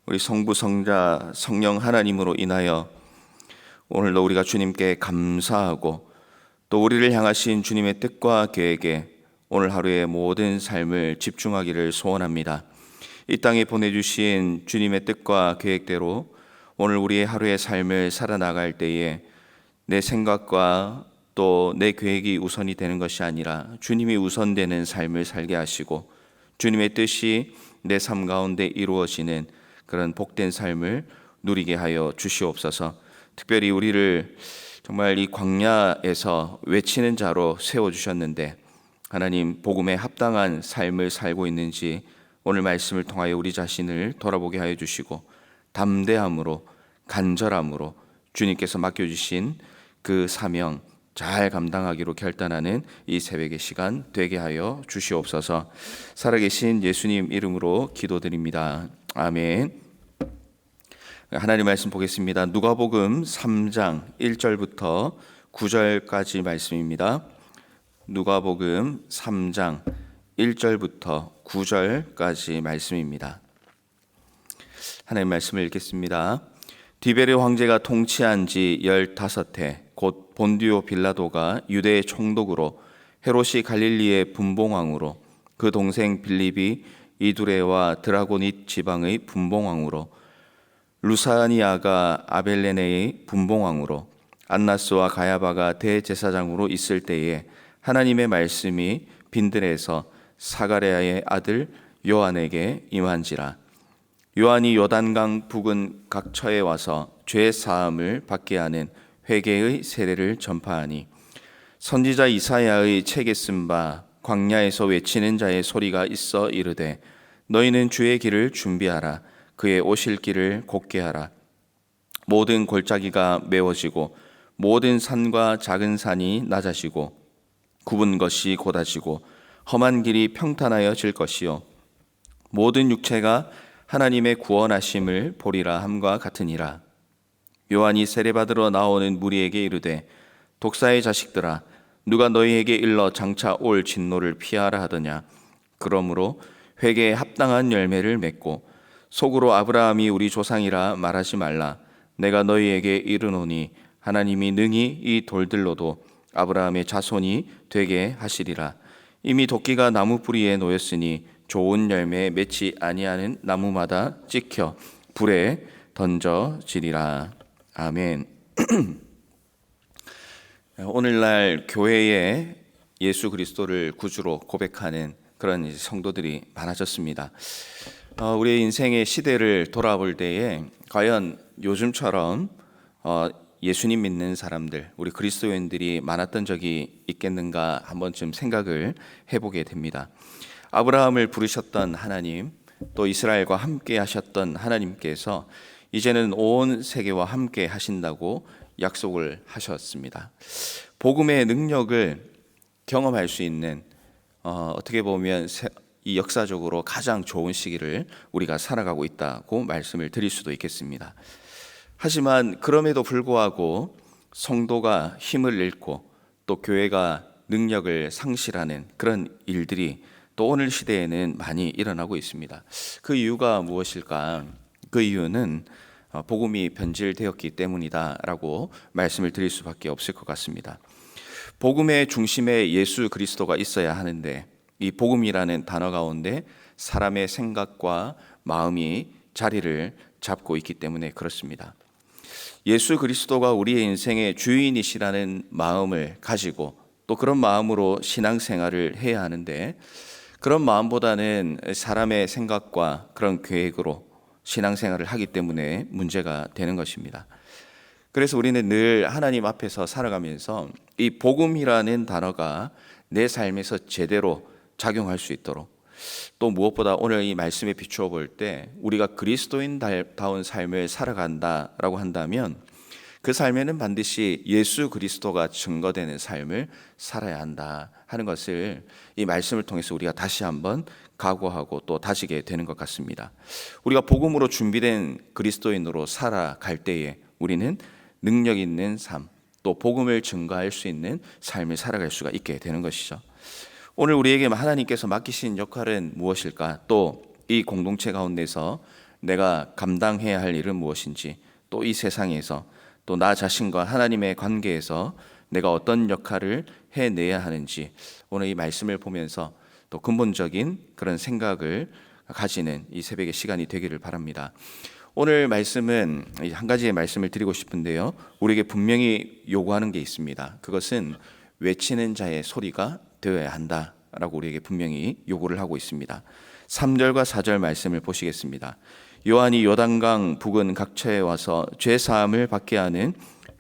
우리 성부, 성자, 성령 하나님으로 인하여 오늘도 우리가 주님께 감사하고 또 우리를 향하신 주님의 뜻과 계획에 오늘 하루의 모든 삶을 집중하기를 소원합니다. 이 땅에 보내주신 주님의 뜻과 계획대로 오늘 우리의 하루의 삶을 살아나갈 때에 내 생각과 또 내 계획이 우선이 되는 것이 아니라 주님이 우선되는 삶을 살게 하시고 주님의 뜻이 내 삶 가운데 이루어지는 그런 복된 삶을 누리게 하여 주시옵소서. 특별히 우리를 정말 이 광야에서 외치는 자로 세워주셨는데 하나님 복음에 합당한 삶을 살고 있는지 오늘 말씀을 통하여 우리 자신을 돌아보게 하여 주시고 담대함으로 간절함으로 주님께서 맡겨주신 그 사명 잘 감당하기로 결단하는 이 새벽의 시간 되게 하여 주시옵소서. 살아계신 예수님 이름으로 기도드립니다. 아멘. 하나님 말씀 보겠습니다. 누가복음 3장 1절부터 9절까지 말씀입니다. 누가복음 3장 1절부터 9절까지 말씀입니다. 하나님 말씀을 읽겠습니다. 디베르 황제가 통치한 지 15해 곧 본디오 빌라도가 유대의 총독으로 헤롯이 갈릴리의 분봉왕으로 그 동생 빌립이 이두레와 드라고닛 지방의 분봉왕으로 루사니아가 아벨레네의 분봉왕으로 안나스와 가야바가 대제사장으로 있을 때에 하나님의 말씀이 빈들에서 사가랴의 아들 요한에게 임한지라. 요한이 요단강 북은 각처에 와서 죄 사함을 받게 하는 회개의 세례를 전파하니 선지자 이사야의 책에 쓴 바 광야에서 외치는 자의 소리가 있어 이르되 너희는 주의 길을 준비하라. 그의 오실 길을 곧게 하라. 모든 골짜기가 메워지고 모든 산과 작은 산이 낮아지고 굽은 것이 곧아지고 험한 길이 평탄하여질 것이요 모든 육체가 하나님의 구원하심을 보리라 함과 같으니라. 요한이 세례받으러 나오는 무리에게 이르되 독사의 자식들아 누가 너희에게 일러 장차 올 진노를 피하라 하더냐. 그러므로 회개에 합당한 열매를 맺고 속으로 아브라함이 우리 조상이라 말하지 말라. 내가 너희에게 이르노니 하나님이 능히 이 돌들로도 아브라함의 자손이 되게 하시리라. 이미 도끼가 나무 뿌리에 놓였으니 좋은 열매 맺지 아니하는 나무마다 찍혀 불에 던져지리라. 아멘. 오늘날 교회에 예수 그리스도를 구주로 고백하는 그런 성도들이 많아졌습니다. 우리의 인생의 시대를 돌아볼 때에 과연 요즘처럼 예수님 믿는 사람들, 우리 그리스도인들이 많았던 적이 있겠는가 한 번쯤 생각을 해보게 됩니다. 아브라함을 부르셨던 하나님, 또 이스라엘과 함께 하셨던 하나님께서 이제는 온 세계와 함께 하신다고 약속을 하셨습니다. 복음의 능력을 경험할 수 있는 어떻게 보면 이 역사적으로 가장 좋은 시기를 우리가 살아가고 있다고 말씀을 드릴 수도 있겠습니다. 하지만 그럼에도 불구하고 성도가 힘을 잃고 또 교회가 능력을 상실하는 그런 일들이 또 오늘 시대에는 많이 일어나고 있습니다. 그 이유가 무엇일까? 그 이유는 복음이 변질되었기 때문이다라고 말씀을 드릴 수밖에 없을 것 같습니다. 복음의 중심에 예수 그리스도가 있어야 하는데 이 복음이라는 단어 가운데 사람의 생각과 마음이 자리를 잡고 있기 때문에 그렇습니다. 예수 그리스도가 우리의 인생의 주인이시라는 마음을 가지고 또 그런 마음으로 신앙생활을 해야 하는데 그런 마음보다는 사람의 생각과 그런 계획으로 신앙생활을 하기 때문에 문제가 되는 것입니다. 그래서 우리는 늘 하나님 앞에서 살아가면서 이 복음이라는 단어가 내 삶에서 제대로 작용할 수 있도록 또 무엇보다 오늘 이 말씀에 비추어 볼 때 우리가 그리스도인다운 삶을 살아간다라고 한다면 그 삶에는 반드시 예수 그리스도가 증거되는 삶을 살아야 한다 하는 것을 이 말씀을 통해서 우리가 다시 한번 각오하고 또 다지게 되는 것 같습니다. 우리가 복음으로 준비된 그리스도인으로 살아갈 때에 우리는 능력 있는 삶, 또 복음을 증거할 수 있는 삶을 살아갈 수가 있게 되는 것이죠. 오늘 우리에게 하나님께서 맡기신 역할은 무엇일까? 또 이 공동체 가운데서 내가 감당해야 할 일은 무엇인지, 또 이 세상에서 또 나 자신과 하나님의 관계에서 내가 어떤 역할을 해내야 하는지, 오늘 이 말씀을 보면서 또 근본적인 그런 생각을 가지는 이 새벽의 시간이 되기를 바랍니다. 오늘 말씀은 한 가지의 말씀을 드리고 싶은데요, 우리에게 분명히 요구하는 게 있습니다. 그것은 외치는 자의 소리가 되어야 한다라고 우리에게 분명히 요구를 하고 있습니다. 3절과 4절 말씀을 보시겠습니다. 요한이 요단강 부근 각처에 와서 죄 사함을 받게 하는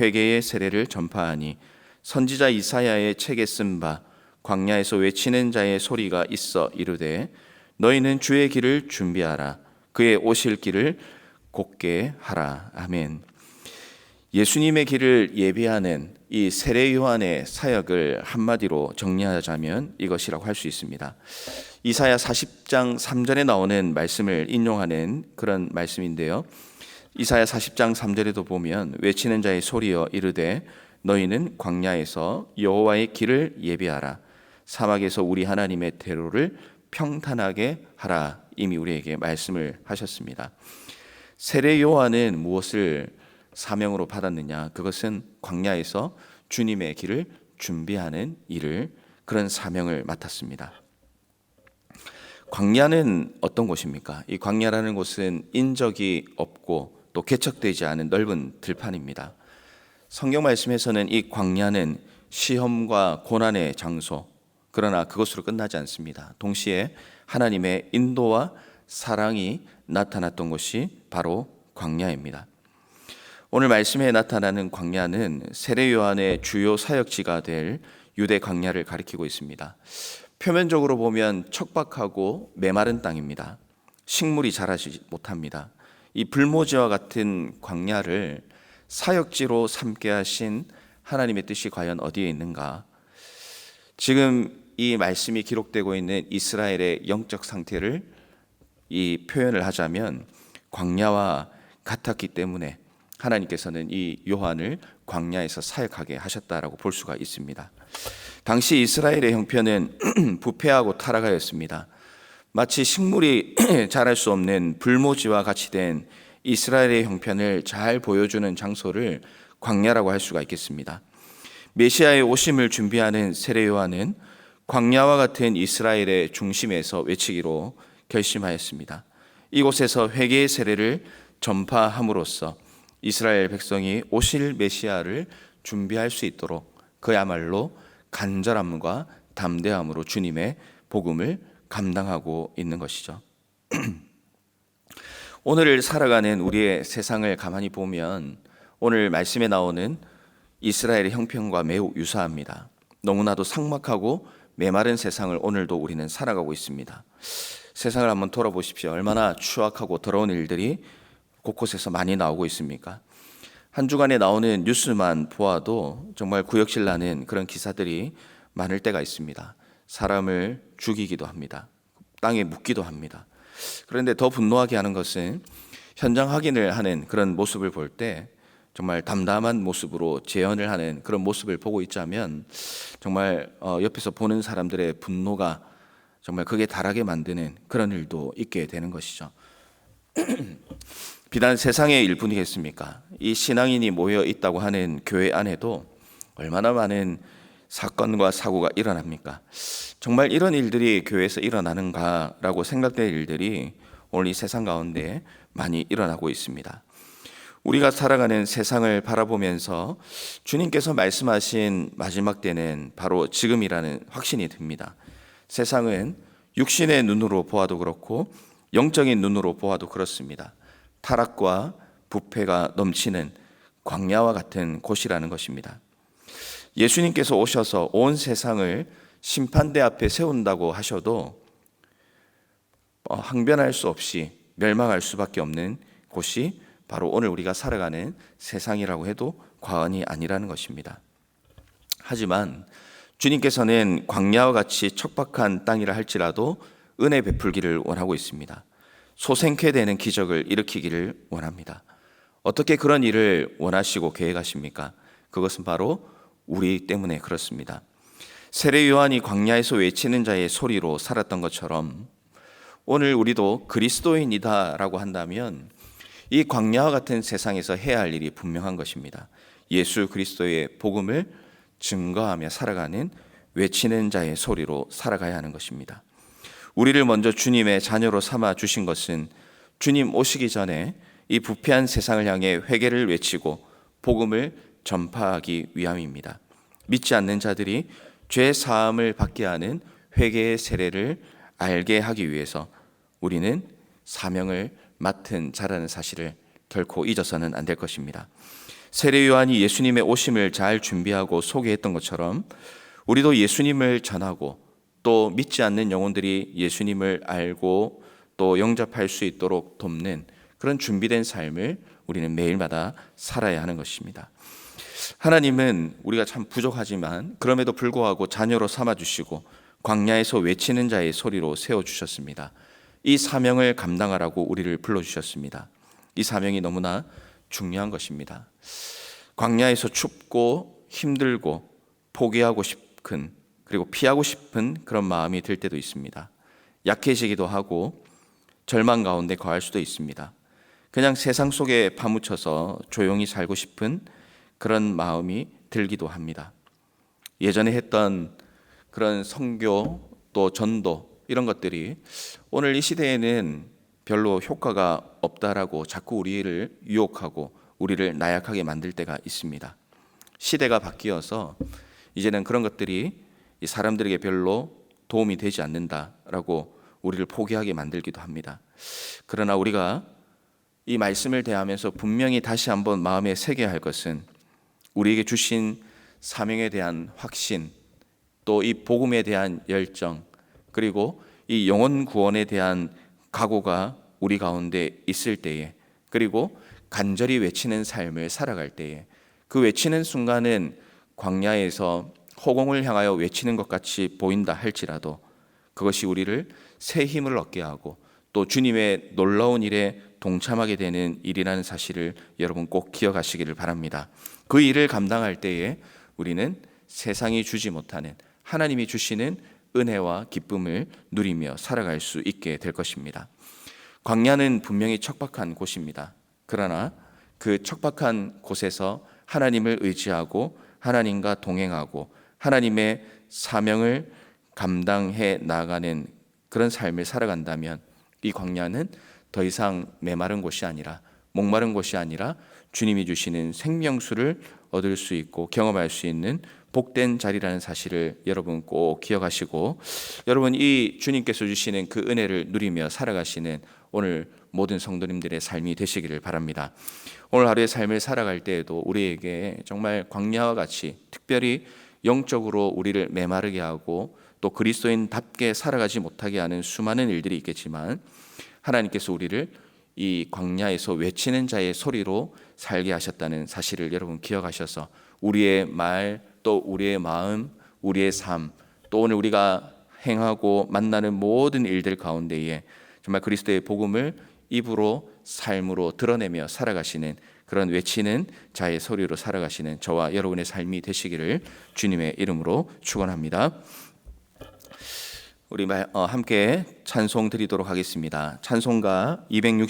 회개의 세례를 전파하니, 선지자 이사야의 책에 쓴 바 광야에서 외치는 자의 소리가 있어 이르되, 너희는 주의 길을 준비하라, 그의 오실 길을 곧게 하라. 아멘. 예수님의 길을 예비하는 이 세례 요한의 사역을 한마디로 정리하자면 이것이라고 할 수 있습니다. 이사야 40장 3절에 나오는 말씀을 인용하는 그런 말씀인데요, 이사야 40장 3절에도 보면 외치는 자의 소리여 이르되, 너희는 광야에서 여호와의 길을 예비하라, 사막에서 우리 하나님의 대로를 평탄하게 하라. 이미 우리에게 말씀을 하셨습니다. 세례 요한은 무엇을 사명으로 받았느냐? 그것은 광야에서 주님의 길을 준비하는 일을, 그런 사명을 맡았습니다. 광야는 어떤 곳입니까? 이 광야라는 곳은 인적이 없고 또 개척되지 않은 넓은 들판입니다. 성경 말씀에서는 이 광야는 시험과 고난의 장소, 그러나 그것으로 끝나지 않습니다. 동시에 하나님의 인도와 사랑이 나타났던 곳이 바로 광야입니다. 오늘 말씀에 나타나는 광야는 세례 요한의 주요 사역지가 될 유대 광야를 가리키고 있습니다. 표면적으로 보면 척박하고 메마른 땅입니다. 식물이 자라지 못합니다. 이 불모지와 같은 광야를 사역지로 삼게 하신 하나님의 뜻이 과연 어디에 있는가? 지금 이 말씀이 기록되고 있는 이스라엘의 영적 상태를 이 표현을 하자면 광야와 같았기 때문에 하나님께서는 이 요한을 광야에서 사역하게 하셨다라고 볼 수가 있습니다. 당시 이스라엘의 형편은 부패하고 타락하였습니다. 마치 식물이 자랄 수 없는 불모지와 같이 된 이스라엘의 형편을 잘 보여주는 장소를 광야라고 할 수가 있겠습니다. 메시아의 오심을 준비하는 세례 요한은 광야와 같은 이스라엘의 중심에서 외치기로 결심하였습니다. 이곳에서 회개의 세례를 전파함으로써 이스라엘 백성이 오실 메시아를 준비할 수 있도록 그야말로 간절함과 담대함으로 주님의 복음을 감당하고 있는 것이죠. 오늘을 살아가는 우리의 세상을 가만히 보면 오늘 말씀에 나오는 이스라엘의 형편과 매우 유사합니다. 너무나도 삭막하고 메마른 세상을 오늘도 우리는 살아가고 있습니다. 세상을 한번 돌아보십시오. 얼마나 추악하고 더러운 일들이 곳곳에서 많이 나오고 있습니까? 한 주간에 나오는 뉴스만 보아도 정말 구역질 나는 그런 기사들이 많을 때가 있습니다. 사람을 죽이기도 합니다. 땅에 묻기도 합니다. 그런데 더 분노하게 하는 것은 현장 확인을 하는 그런 모습을 볼 때 정말 담담한 모습으로 재현을 하는 그런 모습을 보고 있자면 정말 옆에서 보는 사람들의 분노가 정말 극에 달하게 만드는 그런 일도 있게 되는 것이죠. 비단 세상의 일뿐이겠습니까? 이 신앙인이 모여 있다고 하는 교회 안에도 얼마나 많은 사건과 사고가 일어납니까? 정말 이런 일들이 교회에서 일어나는가라고 생각될 일들이 오늘 이 세상 가운데 많이 일어나고 있습니다. 우리가 살아가는 세상을 바라보면서 주님께서 말씀하신 마지막 때는 바로 지금이라는 확신이 듭니다. 세상은 육신의 눈으로 보아도 그렇고 영적인 눈으로 보아도 그렇습니다. 타락과 부패가 넘치는 광야와 같은 곳이라는 것입니다. 예수님께서 오셔서 온 세상을 심판대 앞에 세운다고 하셔도 항변할 수 없이 멸망할 수밖에 없는 곳이 바로 오늘 우리가 살아가는 세상이라고 해도 과언이 아니라는 것입니다. 하지만 주님께서는 광야와 같이 척박한 땅이라 할지라도 은혜 베풀기를 원하고 있습니다. 소생케 되는 기적을 일으키기를 원합니다. 어떻게 그런 일을 원하시고 계획하십니까? 그것은 바로 우리 때문에 그렇습니다. 세례 요한이 광야에서 외치는 자의 소리로 살았던 것처럼 오늘 우리도 그리스도인이다라고 한다면 이 광야와 같은 세상에서 해야 할 일이 분명한 것입니다. 예수 그리스도의 복음을 증거하며 살아가는 외치는 자의 소리로 살아가야 하는 것입니다. 우리를 먼저 주님의 자녀로 삼아 주신 것은 주님 오시기 전에 이 부패한 세상을 향해 회개를 외치고 복음을 전파하기 위함입니다. 믿지 않는 자들이 죄 사함을 받게 하는 회개의 세례를 알게 하기 위해서 우리는 사명을 맡은 자라는 사실을 결코 잊어서는 안 될 것입니다. 세례 요한이 예수님의 오심을 잘 준비하고 소개했던 것처럼 우리도 예수님을 전하고 또 믿지 않는 영혼들이 예수님을 알고 또 영접할 수 있도록 돕는 그런 준비된 삶을 우리는 매일마다 살아야 하는 것입니다. 하나님은 우리가 참 부족하지만 그럼에도 불구하고 자녀로 삼아주시고 광야에서 외치는 자의 소리로 세워주셨습니다. 이 사명을 감당하라고 우리를 불러주셨습니다. 이 사명이 너무나 중요한 것입니다. 광야에서 춥고 힘들고 포기하고 싶은 그리고 피하고 싶은 그런 마음이 들 때도 있습니다. 약해지기도 하고 절망 가운데 거할 수도 있습니다. 그냥 세상 속에 파묻혀서 조용히 살고 싶은 그런 마음이 들기도 합니다. 예전에 했던 그런 선교 또 전도 이런 것들이 오늘 이 시대에는 별로 효과가 없다라고 자꾸 우리를 유혹하고 우리를 나약하게 만들 때가 있습니다. 시대가 바뀌어서 이제는 그런 것들이 이 사람들에게 별로 도움이 되지 않는다라고 우리를 포기하게 만들기도 합니다. 그러나 우리가 이 말씀을 대하면서 분명히 다시 한번 마음에 새겨야 할 것은 우리에게 주신 사명에 대한 확신, 또 이 복음에 대한 열정, 그리고 이 영혼 구원에 대한 각오가 우리 가운데 있을 때에, 그리고 간절히 외치는 삶을 살아갈 때에, 그 외치는 순간은 광야에서 허공을 향하여 외치는 것 같이 보인다 할지라도 그것이 우리를 새 힘을 얻게 하고 또 주님의 놀라운 일에 동참하게 되는 일이라는 사실을 여러분 꼭 기억하시기를 바랍니다. 그 일을 감당할 때에 우리는 세상이 주지 못하는 하나님이 주시는 은혜와 기쁨을 누리며 살아갈 수 있게 될 것입니다. 광야는 분명히 척박한 곳입니다. 그러나 그 척박한 곳에서 하나님을 의지하고 하나님과 동행하고 하나님의 사명을 감당해 나가는 그런 삶을 살아간다면 이 광야는 더 이상 메마른 곳이 아니라 목마른 곳이 아니라 주님이 주시는 생명수를 얻을 수 있고 경험할 수 있는 복된 자리라는 사실을 여러분 꼭 기억하시고 여러분 이 주님께서 주시는 그 은혜를 누리며 살아가시는 오늘 모든 성도님들의 삶이 되시기를 바랍니다. 오늘 하루의 삶을 살아갈 때에도 우리에게 정말 광야와 같이 특별히 영적으로 우리를 메마르게 하고 또 그리스도인답게 살아가지 못하게 하는 수많은 일들이 있겠지만 하나님께서 우리를 이 광야에서 외치는 자의 소리로 살게 하셨다는 사실을 여러분 기억하셔서 우리의 말, 또 우리의 마음, 우리의 삶, 또 오늘 우리가 행하고 만나는 모든 일들 가운데에 정말 그리스도의 복음을 입으로 삶으로 드러내며 살아가시는 그런 외치는 자의 소리로 살아가시는 저와 여러분의 삶이 되시기를 주님의 이름으로 축원합니다. 우리 함께 찬송 드리도록 하겠습니다. 찬송가 260